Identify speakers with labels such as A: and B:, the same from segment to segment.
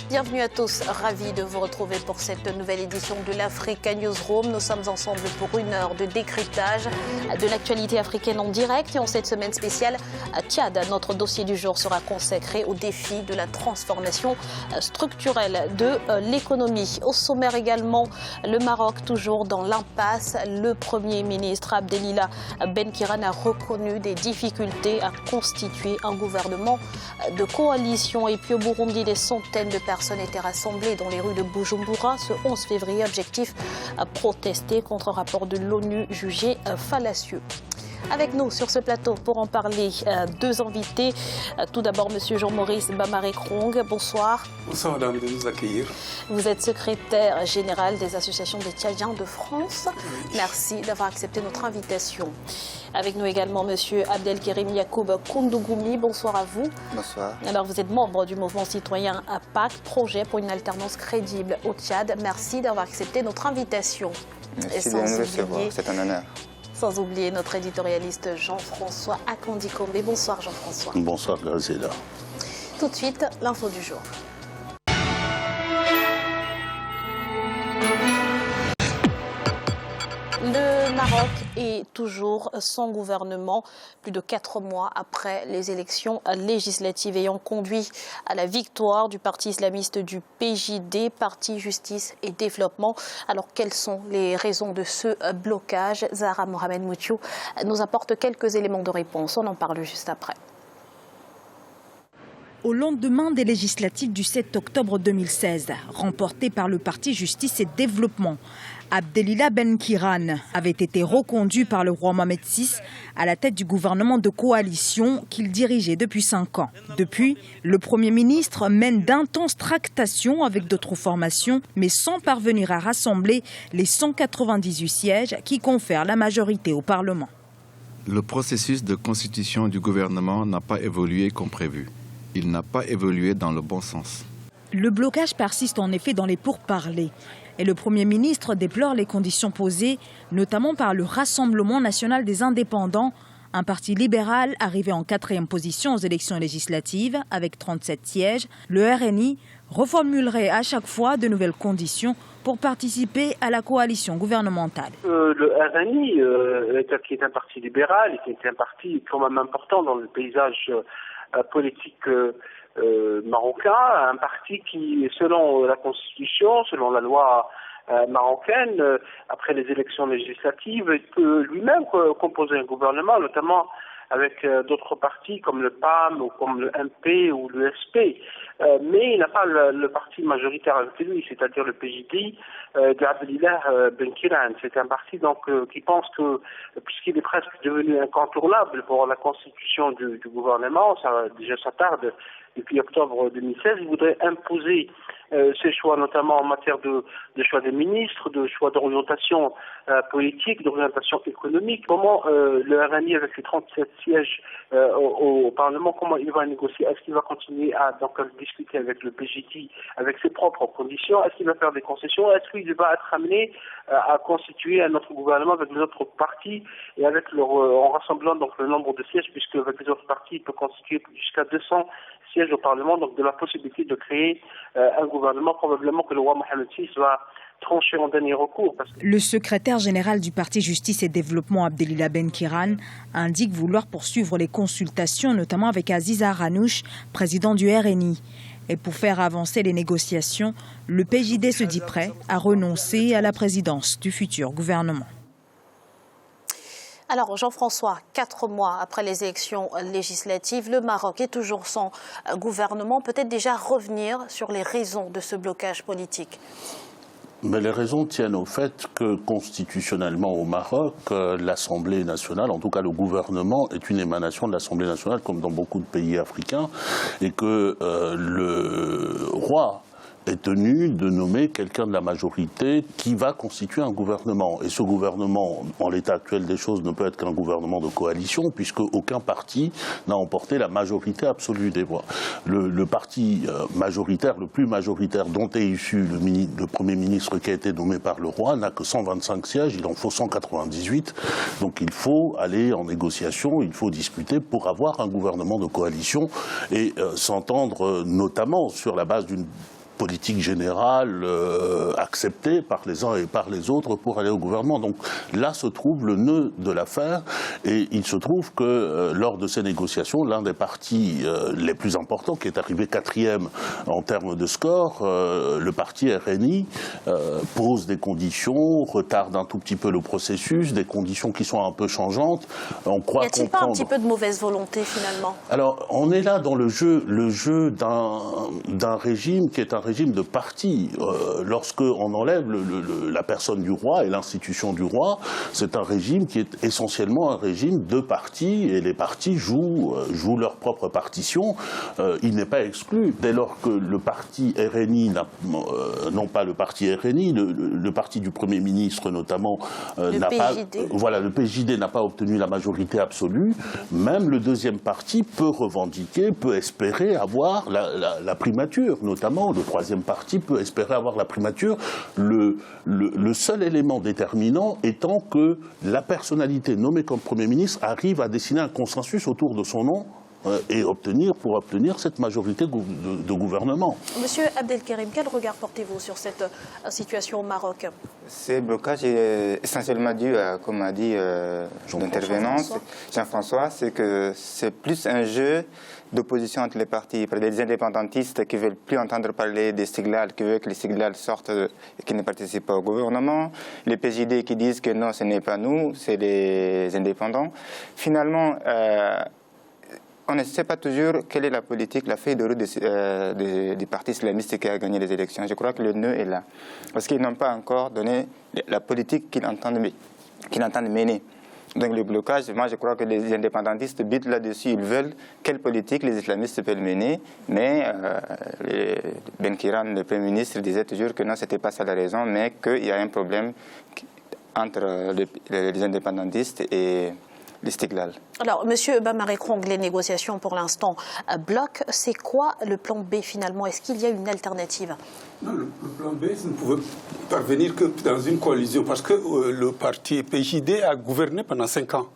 A: Bienvenue à tous, ravi de vous retrouver pour cette nouvelle édition de l'Africa Newsroom. Nous sommes ensemble pour une heure de décryptage de l'actualité africaine en direct. Et en cette semaine spéciale, Tchad, notre dossier du jour sera consacré au défi de la transformation structurelle de l'économie. Au sommaire également, le Maroc toujours dans l'impasse. Le Premier ministre Abdelila Benkiran a reconnu des difficultés à constituer un gouvernement de coalition. Et puis au Burundi, des centaines de personnes étaient rassemblées dans les rues de Bujumbura ce 11 février. Objectif à protester contre un rapport de l'ONU jugé fallacieux. Avec nous sur ce plateau pour en parler, deux invités. Tout d'abord, M. Jean-Maurice Bamare-Krong. Bonsoir.
B: Bonsoir, madame, de nous accueillir.
A: Vous êtes secrétaire général des associations des Tchadiens de France.
B: Oui.
A: Merci d'avoir accepté notre invitation. Avec nous également M. Abdelkerim Yacoub Koundougoumi. Bonsoir à vous.
C: Bonsoir.
A: Alors, vous êtes membre du mouvement citoyen APAC, projet pour une alternance crédible au Tchad. Merci d'avoir accepté notre invitation.
C: Merci de nous recevoir, c'est un honneur.
A: Sans oublier notre éditorialiste Jean-François Akandikombe. Bonsoir Jean-François.
D: Bonsoir Grazela.
A: Tout de suite, l'info du jour. Le Maroc est toujours sans gouvernement, plus de 4 mois après les élections législatives ayant conduit à la victoire du parti islamiste du PJD, Parti Justice et Développement. Alors quelles sont les raisons de ce blocage? Zahra Mohamed Moutiou nous apporte quelques éléments de réponse. On en parle juste après.
E: Au lendemain des législatives du 7 octobre 2016, remportées par le Parti Justice et Développement, Abdelila Benkiran avait été reconduit par le roi Mohamed VI à la tête du gouvernement de coalition qu'il dirigeait depuis 5 ans. Depuis, le Premier ministre mène d'intenses tractations avec d'autres formations, mais sans parvenir à rassembler les 198 sièges qui confèrent la majorité au Parlement.
F: Le processus de constitution du gouvernement n'a pas évolué comme prévu. Il n'a pas évolué dans le bon sens.
E: Le blocage persiste en effet dans les pourparlers. Et le Premier ministre déplore les conditions posées, notamment par le Rassemblement national des indépendants, un parti libéral arrivé en 4e position aux élections législatives avec 37 sièges. Le RNI reformulerait à chaque fois de nouvelles conditions pour participer à la coalition gouvernementale.
G: Le RNI, qui est un parti libéral et qui est un parti quand même important dans le paysage politique marocain, un parti qui, selon la Constitution, selon la loi marocaine, après les élections législatives, peut lui-même composer un gouvernement, notamment avec d'autres partis comme le PAM ou comme le MP ou le SP. Mais il n'a pas le parti majoritaire avec lui, c'est-à-dire le PJD d'Abdelila Benkiran. C'est un parti donc qui pense que, puisqu'il est presque devenu incontournable pour la constitution du gouvernement, ça tarde depuis octobre 2016, il voudrait imposer ses choix, notamment en matière de choix des ministres, de choix d'orientation politique, d'orientation économique. Comment le RNI, avec ses 37 sièges au Parlement, comment il va négocier? Est-ce qu'il va continuer à discuter avec le PJD, avec ses propres conditions? Est-ce qu'il va faire des concessions? Est-ce qu'il va être amené à constituer un autre gouvernement avec les autres partis et avec en rassemblant donc le nombre de sièges, puisque avec les autres partis, il peut constituer jusqu'à 200 sièges au Parlement, donc de la possibilité de créer un gouvernement, probablement que le roi Mohamed VI va trancher en dernier recours.
E: Le secrétaire général du Parti Justice et Développement, Abdelila Benkiran, indique vouloir poursuivre les consultations, notamment avec Aziz Arhanouch, président du RNI. Et pour faire avancer les négociations, le PJD se dit prêt à renoncer à la présidence du futur gouvernement.
A: Alors Jean-François, 4 mois après les élections législatives, le Maroc est toujours sans gouvernement. Peut-être déjà revenir sur les raisons de ce blocage politique.
D: Mais les raisons tiennent au fait que constitutionnellement au Maroc, l'Assemblée nationale, en tout cas le gouvernement, est une émanation de l'Assemblée nationale comme dans beaucoup de pays africains, et que le roi est tenu de nommer quelqu'un de la majorité qui va constituer un gouvernement. Et ce gouvernement, en l'état actuel des choses, ne peut être qu'un gouvernement de coalition, puisque aucun parti n'a emporté la majorité absolue des voix. Le parti majoritaire, le plus majoritaire dont est issu le Premier ministre qui a été nommé par le roi, n'a que 125 sièges, il en faut 198. Donc il faut aller en négociation, il faut discuter pour avoir un gouvernement de coalition et s'entendre notamment sur la base d'une politique générale acceptée par les uns et par les autres pour aller au gouvernement. Donc là se trouve le nœud de l'affaire, et il se trouve que lors de ces négociations, l'un des partis les plus importants, qui est arrivé 4e en termes de score, le parti RNI, pose des conditions, retarde un tout petit peu le processus, des conditions qui sont un peu changeantes. On croit comprendre... Y a-t-il
A: pas un petit peu de mauvaise volonté finalement?
D: Alors, on est là dans le jeu d'un régime qui est un régime de parti. Lorsqu'on enlève la personne du roi et l'institution du roi, c'est un régime qui est essentiellement un régime de parti, et les partis jouent leur propre partition. Il n'est pas exclu, dès lors que le parti RNI, non pas le parti RNI, le parti du Premier ministre notamment, le PJD n'a pas obtenu la majorité absolue, même le deuxième parti peut revendiquer, peut espérer avoir la primature, notamment le troisième parti peut espérer avoir la primature, le seul élément déterminant étant que la personnalité nommée comme Premier ministre arrive à dessiner un consensus autour de son nom et pour obtenir cette majorité de gouvernement.
A: Monsieur Abdelkerim, quel regard portez-vous sur cette situation au Maroc?
C: Ce blocage est essentiellement dû à, comme a dit l'intervenant Jean-François, c'est que c'est plus un jeu d'opposition entre les partis. Par des indépendantistes qui ne veulent plus entendre parler des Stiglal, qui veulent que les Stiglal sortent et qui ne participent pas au gouvernement. Les PJD qui disent que non, ce n'est pas nous, c'est les indépendants. Finalement, on ne sait pas toujours quelle est la politique, la feuille de route des partis islamistes qui a gagné les élections. Je crois que le nœud est là. Parce qu'ils n'ont pas encore donné la politique qu'ils entendent mener. Donc le blocage, moi je crois que les indépendantistes butent là-dessus. Ils veulent quelle politique les islamistes peuvent mener. Mais Ben Kiran, le Premier ministre, disait toujours que non, ce n'était pas ça la raison, mais qu'il y a un problème entre les indépendantistes et les Stiglal.
A: Alors, Monsieur Bamary-Krong, les négociations pour l'instant bloquent. C'est quoi le plan B finalement? Est-ce qu'il y a une alternative?
B: Non, le plan B, ça ne pouvait parvenir que dans une coalition, parce que le parti PJD a gouverné pendant 5 ans.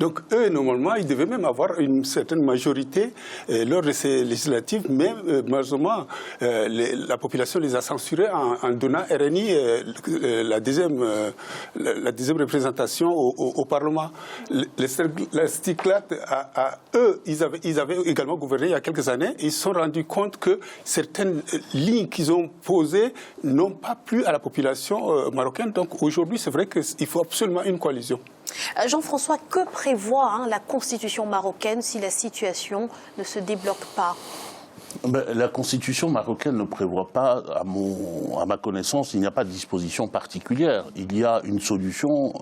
B: Donc eux, normalement, ils devaient même avoir une certaine majorité lors de ces législatives, mais malheureusement, la population les a censurés en donnant RNI la deuxième représentation au Parlement. Les Stiglal, eux, ils avaient également gouverné il y a quelques années, et ils se sont rendus compte que certaines lignes qu'ils ont posées n'ont pas plu à la population marocaine. Donc aujourd'hui, c'est vrai qu'il faut absolument une coalition.
A: Jean-François, que prévoit la Constitution marocaine si la situation ne se débloque pas?
D: La Constitution marocaine ne prévoit pas, à ma connaissance, il n'y a pas de disposition particulière. Il y a une solution,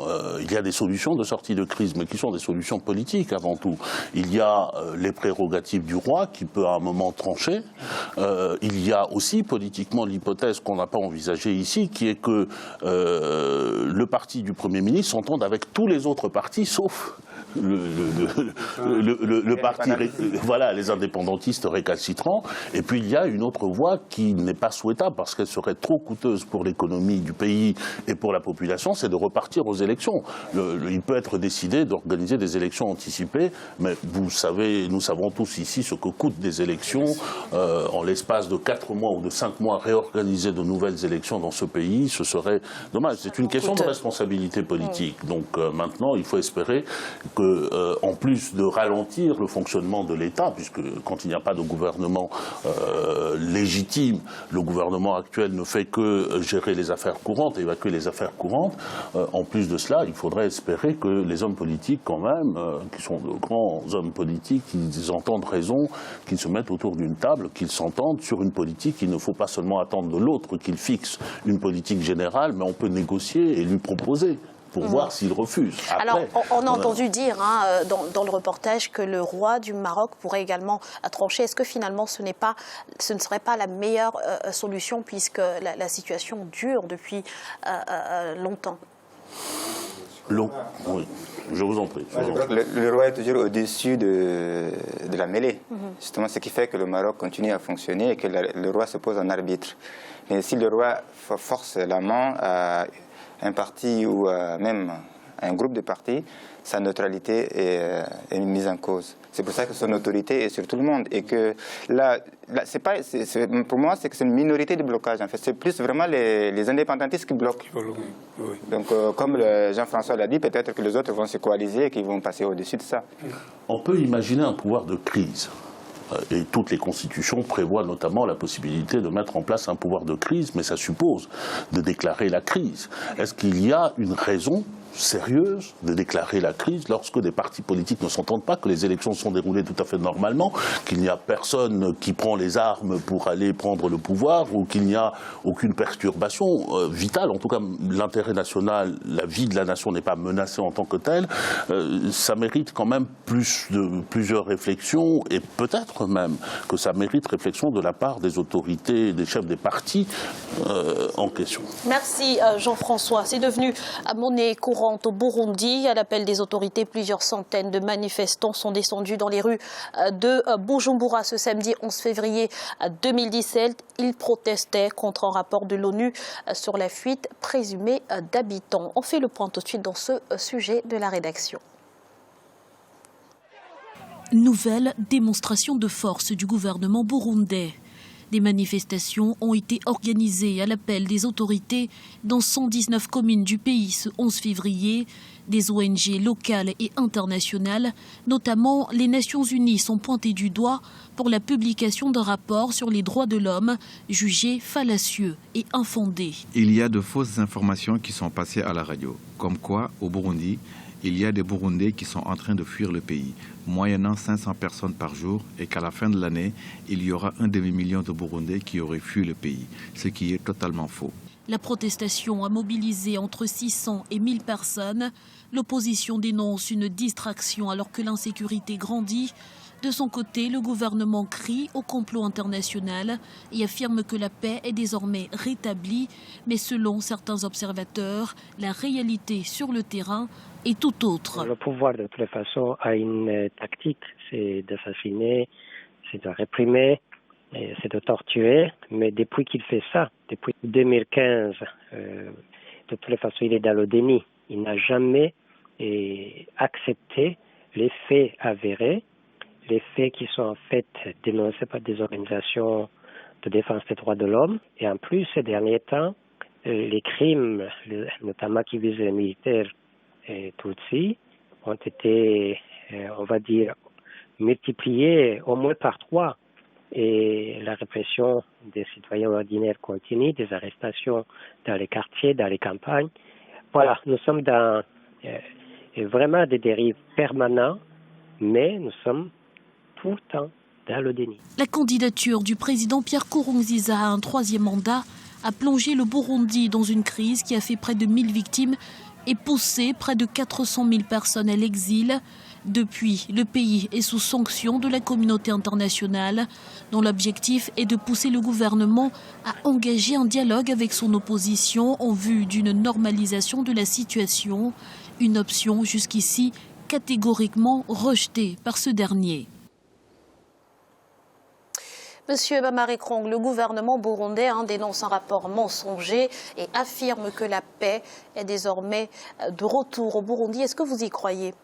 D: il y a des solutions de sortie de crise, mais qui sont des solutions politiques avant tout. Il y a les prérogatives du roi qui peut à un moment trancher. Il y a aussi politiquement l'hypothèse qu'on n'a pas envisagée ici, qui est que le parti du Premier ministre s'entende avec tous les autres partis, sauf le parti, voilà, les indépendantistes récalcitrants. Et puis il y a une autre voie qui n'est pas souhaitable parce qu'elle serait trop coûteuse pour l'économie du pays et pour la population, c'est de repartir aux élections. Il peut être décidé d'organiser des élections anticipées, mais vous savez, nous savons tous ici ce que coûtent des élections. En l'espace de 4 mois ou de 5 mois, réorganiser de nouvelles élections dans ce pays, ce serait dommage. C'est une question de responsabilité politique. Donc maintenant, il faut espérer que, en plus de ralentir le fonctionnement de l'État, puisque quand il n'y a pas de gouvernement légitime, le gouvernement actuel ne fait que gérer les affaires courantes, évacuer les affaires courantes, en plus de cela, il faudrait espérer que les hommes politiques quand même, qui sont de grands hommes politiques, qu'ils entendent raison, qu'ils se mettent autour d'une table, qu'ils s'entendent sur une politique. Il ne faut pas seulement attendre de l'autre qu'il fixe une politique générale, mais on peut négocier et lui proposer pour voir s'il refuse. Après,
A: alors, on a entendu dire dans le reportage que le roi du Maroc pourrait également trancher. Est-ce que finalement ce ne serait pas la meilleure solution puisque la situation dure depuis longtemps?
D: Oui, je vous en prie.
C: Le roi est toujours au-dessus de la mêlée. Justement, ce qui fait que le Maroc continue à fonctionner et que le roi se pose en arbitre. Mais si le roi force la main à un parti ou même un groupe de partis, sa neutralité est mise en cause. C'est pour ça que son autorité est sur tout le monde. Et que là pour moi, c'est une minorité de blocage. En fait, c'est plus vraiment les indépendantistes qui bloquent.
B: Oui.
C: Donc, comme Jean-François l'a dit, peut-être que les autres vont se coaliser et qu'ils vont passer au-dessus de ça.
D: On peut imaginer un pouvoir de crise. Et toutes les constitutions prévoient notamment la possibilité de mettre en place un pouvoir de crise, mais ça suppose de déclarer la crise. Est-ce qu'il y a une raison sérieuse de déclarer la crise lorsque des partis politiques ne s'entendent pas, que les élections sont déroulées tout à fait normalement, qu'il n'y a personne qui prend les armes pour aller prendre le pouvoir, ou qu'il n'y a aucune perturbation vitale, en tout cas l'intérêt national, la vie de la nation n'est pas menacée en tant que telle, ça mérite quand même plusieurs réflexions, et peut-être même que ça mérite réflexion de la part des autorités, des chefs des partis en question.
A: Merci Jean-François. C'est devenu monnaie courante au Burundi. À l'appel des autorités, plusieurs centaines de manifestants sont descendus dans les rues de Bujumbura ce samedi 11 février 2017. Ils protestaient contre un rapport de l'ONU sur la fuite présumée d'habitants. On fait le point tout de suite dans ce sujet de la rédaction.
H: Nouvelle démonstration de force du gouvernement burundais. Des manifestations ont été organisées à l'appel des autorités dans 119 communes du pays ce 11 février. Des ONG locales et internationales, notamment les Nations Unies, sont pointées du doigt pour la publication d'un rapport sur les droits de l'homme jugé fallacieux et infondé.
F: Il y a de fausses informations qui sont passées à la radio, comme quoi au Burundi, il y a des Burundais qui sont en train de fuir le pays, moyennant 500 personnes par jour, et qu'à la fin de l'année, il y aura 1 demi-million de Burundais qui auraient fui le pays, ce qui est totalement faux.
H: La protestation a mobilisé entre 600 et 1000 personnes. L'opposition dénonce une distraction alors que l'insécurité grandit. De son côté, le gouvernement crie au complot international et affirme que la paix est désormais rétablie. Mais selon certains observateurs, la réalité sur le terrain est tout autre.
I: Le pouvoir, de toutes les façons, a une tactique, c'est d'assassiner, c'est de réprimer, c'est de torturer. Mais depuis qu'il fait ça, depuis 2015, de toutes les façons, il est dans le déni. Il n'a jamais accepté les faits avérés, les faits qui sont en fait dénoncés par des organisations de défense des droits de l'homme. Et en plus, ces derniers temps, les crimes, notamment qui visent les militaires Tutsis, ont été, on va dire, multipliés au moins par 3. Et la répression des citoyens ordinaires continue, des arrestations dans les quartiers, dans les campagnes. Voilà, nous sommes dans vraiment des dérives permanentes, mais nous sommes tout le temps dans le déni.
H: La candidature du président Pierre Nkurunziza à un 3e mandat a plongé le Burundi dans une crise qui a fait près de 1000 victimes et poussé près de 400 000 personnes à l'exil. Depuis, le pays est sous sanction de la communauté internationale, dont l'objectif est de pousser le gouvernement à engager un dialogue avec son opposition en vue d'une normalisation de la situation, une option jusqu'ici catégoriquement rejetée par ce dernier.
A: Monsieur Bamary Krong, le gouvernement burundais dénonce un rapport mensonger et affirme que la paix est désormais de retour au Burundi. Est-ce que vous y croyez ?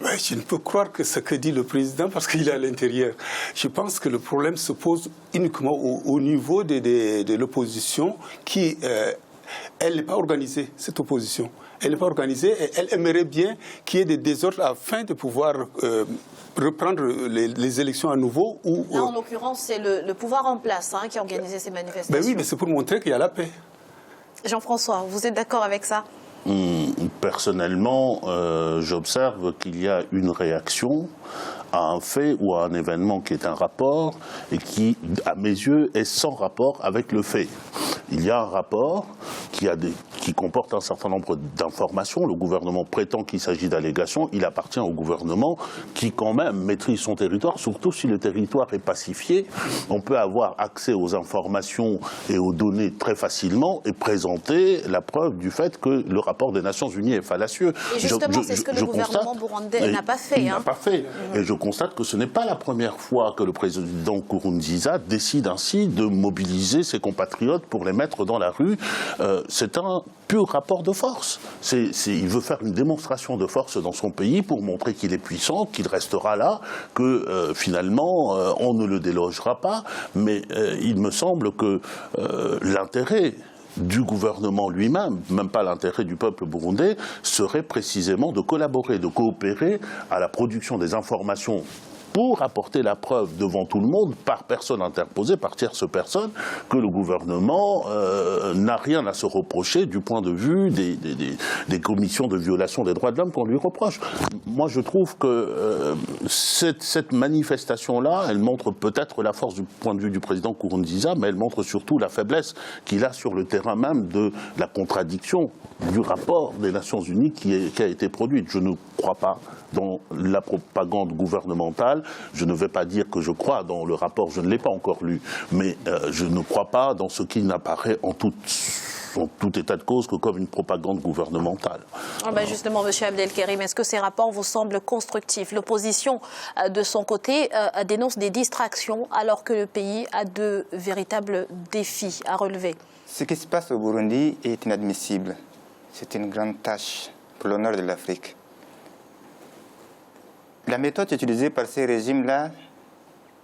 B: Je ne peux croire que ce que dit le président parce qu'il est à l'intérieur. Je pense que le problème se pose uniquement au niveau de l'opposition qui, elle n'est pas organisée, cette opposition. Elle n'est pas organisée et elle aimerait bien qu'il y ait des désordres afin de pouvoir reprendre les élections à nouveau.
A: Là, en l'occurrence, c'est le pouvoir en place qui a organisé ces manifestations.
B: Ben oui, mais c'est pour montrer qu'il y a la paix.
A: Jean-François, vous êtes d'accord avec ça ?
D: Personnellement, j'observe qu'il y a une réaction à un fait ou à un événement qui est un rapport et qui, à mes yeux, est sans rapport avec le fait. Il y a un rapport qui comporte un certain nombre d'informations. Le gouvernement prétend qu'il s'agit d'allégations. Il appartient au gouvernement qui, quand même, maîtrise son territoire, surtout si le territoire est pacifié. On peut avoir accès aux informations et aux données très facilement et présenter la preuve du fait que le rapport des Nations Unies est fallacieux.
A: Et justement, c'est ce que le gouvernement burundais n'a pas fait.
D: Il n'a pas fait. Et je constate que ce n'est pas la première fois que le président Nkurunziza décide ainsi de mobiliser ses compatriotes pour les mettre dans la rue, c'est un pur rapport de force. Il veut faire une démonstration de force dans son pays pour montrer qu'il est puissant, qu'il restera là, que finalement on ne le délogera pas. Mais il me semble que l'intérêt du gouvernement lui-même, même pas l'intérêt du peuple burundais, serait précisément de collaborer, de coopérer à la production des informations pour apporter la preuve devant tout le monde, par personne interposée, par tierce personne, que le gouvernement n'a rien à se reprocher du point de vue des commissions de violation des droits de l'homme qu'on lui reproche. Moi, je trouve que cette manifestation-là, elle montre peut-être la force du point de vue du président Nkurunziza, mais elle montre surtout la faiblesse qu'il a sur le terrain même de la contradiction du rapport des Nations Unies qui a été produite. Je ne crois pas dans la propagande gouvernementale. Je ne vais pas dire que je crois dans le rapport, je ne l'ai pas encore lu, mais je ne crois pas dans ce qui n'apparaît en tout état de cause que comme une propagande gouvernementale.
A: Justement, M. Abdelkerim, est-ce que ces rapports vous semblent constructifs? L'opposition, de son côté, dénonce des distractions alors que le pays a de véritables défis à relever.
C: Ce qui se passe au Burundi est inadmissible. C'est une grande tâche pour l'honneur de l'Afrique. La méthode utilisée par ces régimes-là,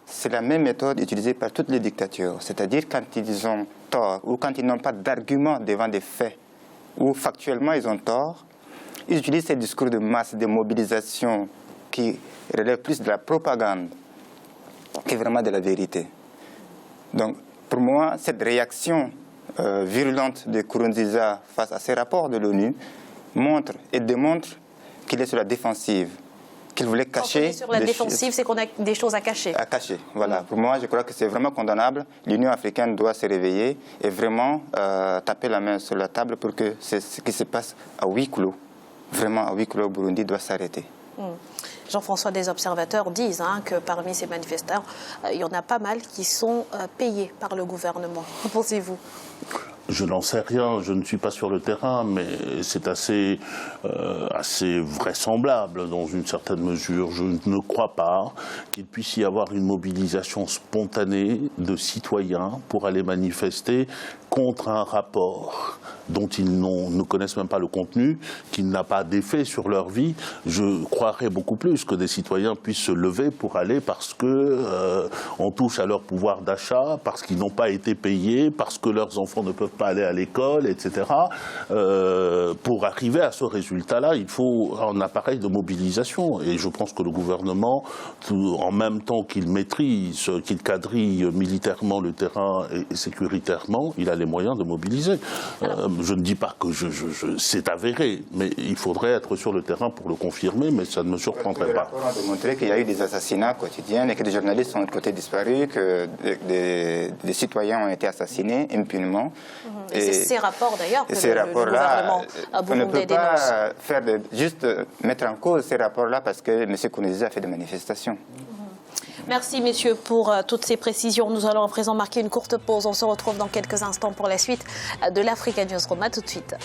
C: c'est la même méthode utilisée par toutes les dictatures. C'est-à-dire quand ils ont tort ou quand ils n'ont pas d'arguments devant des faits ou factuellement ils ont tort, ils utilisent ces discours de masse, de mobilisation qui relèvent plus de la propagande que vraiment de la vérité. Donc pour moi, cette réaction virulente de Nkurunziza face à ces rapports de l'ONU montre et démontre qu'il est sur la défensive. Qu'il voulait cacher.
A: Sur la défensive, c'est qu'on a des choses à cacher.
C: À cacher, voilà. Pour moi, je crois que c'est vraiment condamnable. L'Union africaine doit se réveiller et vraiment taper la main sur la table pour que ce qui se passe à huis clos, vraiment à huis clos au Burundi, doit s'arrêter.
A: Jean-François, des observateurs disent que parmi ces manifestants, il y en a pas mal qui sont payés par le gouvernement. Qu'en pensez-vous ?
D: Je n'en sais rien, je ne suis pas sur le terrain, mais c'est assez vraisemblable dans une certaine mesure. Je ne crois pas qu'il puisse y avoir une mobilisation spontanée de citoyens pour aller manifester contre un rapport dont ils ne connaissent même pas le contenu, qui n'a pas d'effet sur leur vie. Je croirais beaucoup plus que des citoyens puissent se lever pour aller parce que on touche à leur pouvoir d'achat, parce qu'ils n'ont pas été payés, parce que leurs enfants ne peuvent pas aller à l'école, etc. Pour arriver à ce résultat-là, il faut un appareil de mobilisation. Et je pense que le gouvernement, en même temps qu'il maîtrise, qu'il quadrille militairement le terrain et sécuritairement, il a les moyens de mobiliser. Je ne dis pas que c'est avéré, mais il faudrait être sur le terrain pour le confirmer, mais ça ne me surprendrait pas.
C: Les rapports ont démontré qu'il y a eu des assassinats quotidiens et que des journalistes ont été disparus, que des citoyens ont été assassinés impunément.
A: Et c'est ces rapports d'ailleurs que le gouvernement burundais dénonce.
C: On ne peut pas juste mettre en cause ces rapports-là parce que M. Nkurunziza a fait des manifestations.
A: Merci messieurs pour toutes ces précisions. Nous allons à présent marquer une courte pause. On se retrouve dans quelques instants pour la suite de l'Africa Newsroom. À tout de suite.